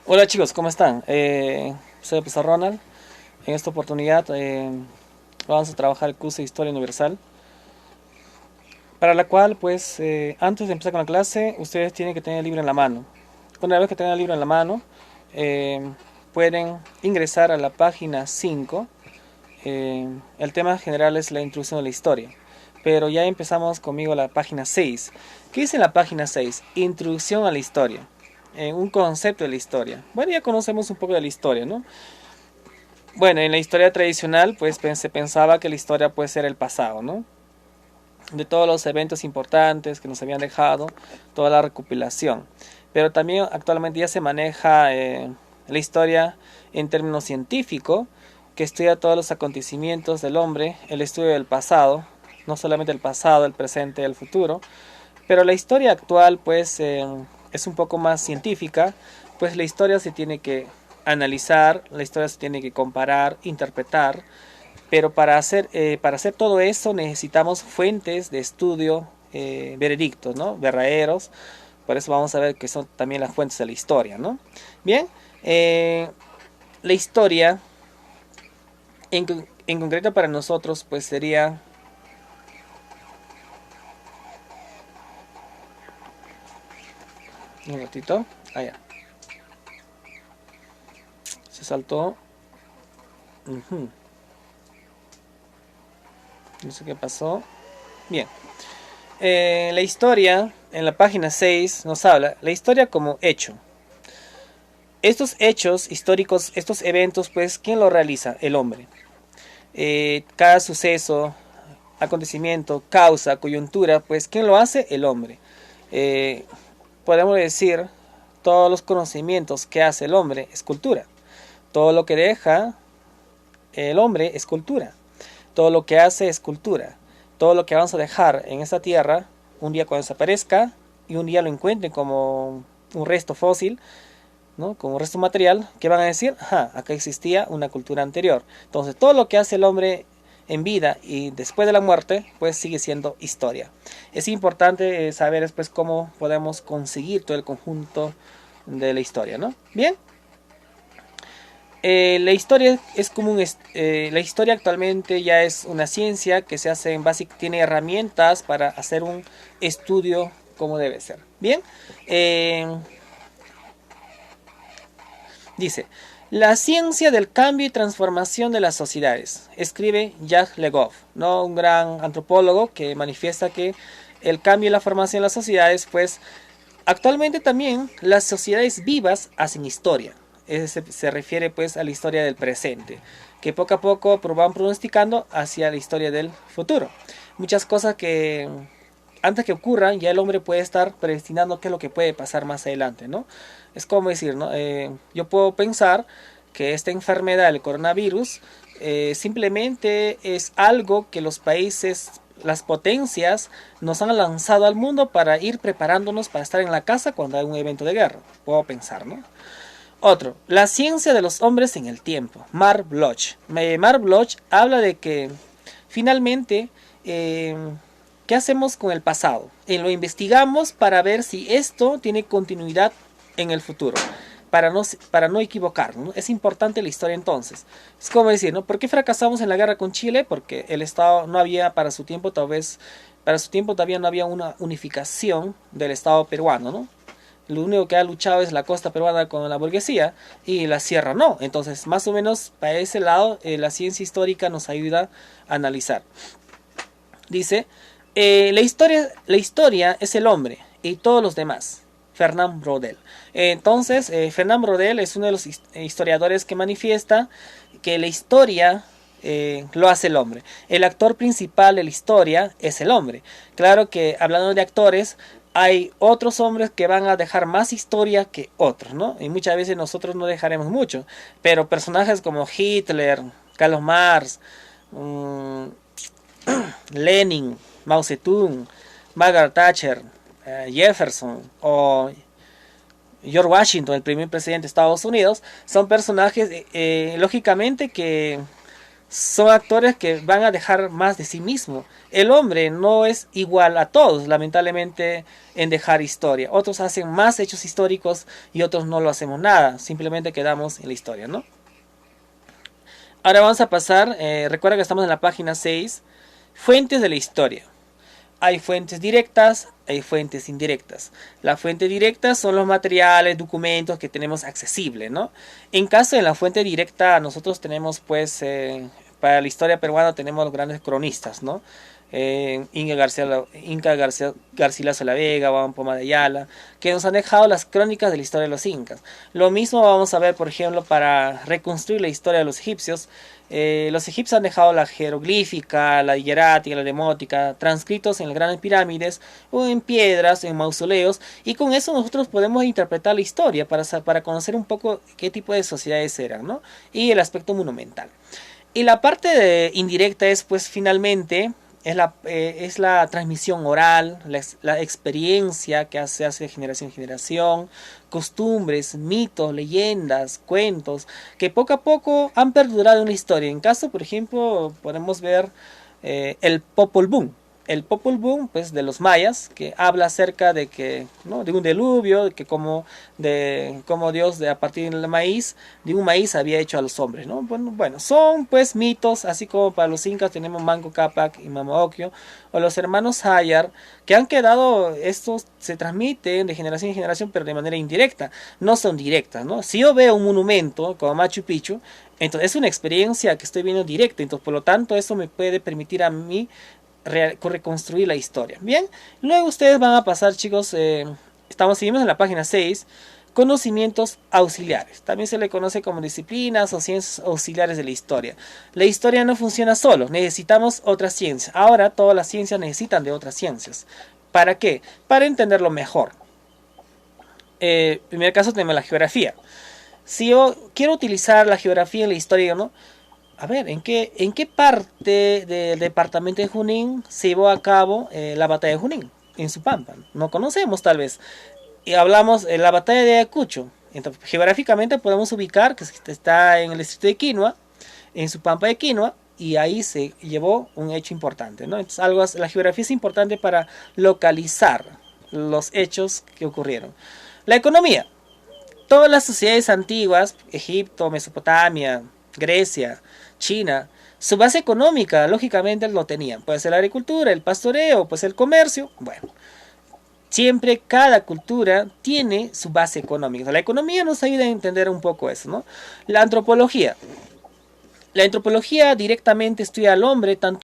Hola chicos, ¿cómo están? Soy el profesor Ronald. En esta oportunidad vamos a trabajar el curso de Historia Universal, para la cual, pues, antes de empezar con la clase, ustedes tienen que tener el libro en la mano. Una vez que tengan el libro en la mano, eh, pueden ingresar a la página 5. El tema general es la introducción de la historia, pero ya empezamos conmigo la página 6. ¿Qué dice en la página 6? Introducción a la historia. Un concepto de la historia. Bueno, ya conocemos un poco de la historia, ¿no? Bueno, en la historia tradicional, pues se pensaba que la historia puede ser el pasado, ¿no? De todos los eventos importantes que nos habían dejado, toda la recopilación. Pero también actualmente ya se maneja la historia en términos científicos, que estudia todos los acontecimientos del hombre, el estudio del pasado, no solamente el pasado, el presente, el futuro. Pero la historia actual, pues, es un poco más científica, pues la historia se tiene que analizar, la historia se tiene que comparar, interpretar, pero para hacer todo eso necesitamos fuentes de estudio veredictos, ¿no? Verdaderos. Por eso vamos a ver que son también las fuentes de la historia, ¿no? Bien, la historia en concreto para nosotros pues sería... Un ratito, allá, se saltó. No sé qué pasó. Bien, la historia en la página 6 nos habla la historia como hecho. Estos hechos históricos, estos eventos, pues, ¿quién lo realiza? El hombre. Cada suceso, acontecimiento, causa, coyuntura, pues, ¿quién lo hace? El hombre. Eh, Podemos decir, todos los conocimientos que hace el hombre es cultura. Todo lo que deja el hombre es cultura. Todo lo que hace es cultura. Todo lo que vamos a dejar en esta tierra, un día cuando desaparezca y un día lo encuentren como un resto fósil, ¿no? Como resto material, ¿qué van a decir? Ajá, acá existía una cultura anterior. Entonces, todo lo que hace el hombre en vida y después de la muerte, pues sigue siendo historia. Es importante saber después cómo podemos conseguir todo el conjunto de la historia, ¿no? Bien. La historia es como la historia actualmente ya es una ciencia que se hace en base, tiene herramientas para hacer un estudio como debe ser. Bien. Eh, Dice, la ciencia del cambio y transformación de las sociedades, escribe Jacques Legoff, ¿no? Un gran antropólogo que manifiesta que el cambio y la formación de las sociedades, pues actualmente también las sociedades vivas hacen historia. Se refiere pues a la historia del presente, que poco a poco van pronosticando hacia la historia del futuro. Muchas cosas que antes que ocurran, ya el hombre puede estar predestinando qué es lo que puede pasar más adelante, ¿no? Es como decir, ¿no? Yo puedo pensar que esta enfermedad, el coronavirus, simplemente es algo que los países, las potencias, nos han lanzado al mundo para ir preparándonos para estar en la casa cuando hay un evento de guerra. Puedo pensar, ¿no? Otro, la ciencia de los hombres en el tiempo. Mark Bloch. Mark Bloch habla de que finalmente eh, ¿qué hacemos con el pasado? Lo investigamos para ver si esto tiene continuidad en el futuro, para no equivocarnos, ¿no? Es importante la historia entonces. Es como decir, ¿no? ¿Por qué fracasamos en la guerra con Chile? Porque el Estado no había para su tiempo, tal vez, para su tiempo todavía no había una unificación del Estado peruano, ¿no? Lo único que ha luchado es la costa peruana con la burguesía y la sierra no. Entonces, más o menos, para ese lado, la ciencia histórica nos ayuda a analizar. Dice, la historia es el hombre y todos los demás. Fernand Braudel. Entonces, Fernand Braudel es uno de los historiadores que manifiesta que la historia lo hace el hombre. El actor principal de la historia es el hombre. Claro que hablando de actores, hay otros hombres que van a dejar más historia que otros, ¿no? Y muchas veces nosotros no dejaremos mucho. Pero personajes como Hitler, Carlos Marx, Lenin, Mao Zedong, Margaret Thatcher, Jefferson o George Washington, el primer presidente de Estados Unidos, son personajes lógicamente que son actores que van a dejar más de sí mismo. El hombre no es igual a todos, lamentablemente, en dejar historia. Otros hacen más hechos históricos y otros no lo hacemos nada, simplemente quedamos en la historia, ¿no? Ahora vamos a pasar, recuerda que estamos en la página 6, fuentes de la historia. Hay fuentes directas, hay fuentes indirectas. Las fuentes directas son los materiales, documentos que tenemos accesibles, ¿no? En caso de la fuente directa, nosotros tenemos, pues, para la historia peruana tenemos los grandes cronistas, ¿no? Garcilaso de la Vega, Juan Poma de Ayala, que nos han dejado las crónicas de la historia de los incas. Lo mismo vamos a ver, por ejemplo, para reconstruir la historia de los egipcios. Los egipcios han dejado la jeroglífica, la hierática, la demótica, transcritos en las grandes pirámides, o en piedras, en mausoleos, y con eso nosotros podemos interpretar la historia para conocer un poco qué tipo de sociedades eran, ¿no? Y el aspecto monumental. Y la parte indirecta es, pues, finalmente, es la transmisión oral, la experiencia que se hace de generación en generación, costumbres, mitos, leyendas, cuentos, que poco a poco han perdurado en la historia. En caso, por ejemplo, podemos ver el Popol Vuh. El Popol Vuh, pues, de los mayas, que habla acerca de que, ¿no?, de un diluvio, de cómo Dios, a partir del maíz, de un maíz había hecho a los hombres, ¿no? Bueno, son, pues, mitos, así como para los incas tenemos Manco Cápac y Mama Ocllo, o los hermanos Hayar, que han quedado, estos se transmiten de generación en generación, pero de manera indirecta, no son directas, ¿no? Si yo veo un monumento como Machu Picchu, entonces es una experiencia que estoy viendo directa, entonces por lo tanto eso me puede permitir a mí reconstruir la historia. Bien, luego ustedes van a pasar, chicos, seguimos en la página 6, conocimientos auxiliares. También se le conoce como disciplinas o ciencias auxiliares de la historia. La historia no funciona solo, necesitamos otras ciencias. Ahora todas las ciencias necesitan de otras ciencias. ¿Para qué? Para entenderlo mejor. En primer caso tenemos la geografía. Si yo quiero utilizar la geografía en la historia, ¿no? A ver, ¿en qué parte del departamento de Junín se llevó a cabo la batalla de Junín? En Supampa. No conocemos, tal vez. Y hablamos de la batalla de Ayacucho. Entonces, geográficamente podemos ubicar que está en el distrito de Quinua, en Supampa de Quinua, y ahí se llevó un hecho importante, ¿no? Entonces, la geografía es importante para localizar los hechos que ocurrieron. La economía. Todas las sociedades antiguas, Egipto, Mesopotamia, Grecia, China, su base económica, lógicamente, lo tenían. Puede ser la agricultura, el pastoreo, pues el comercio. Bueno, siempre cada cultura tiene su base económica. La economía nos ayuda a entender un poco eso, ¿no? La antropología. La antropología directamente estudia al hombre, tanto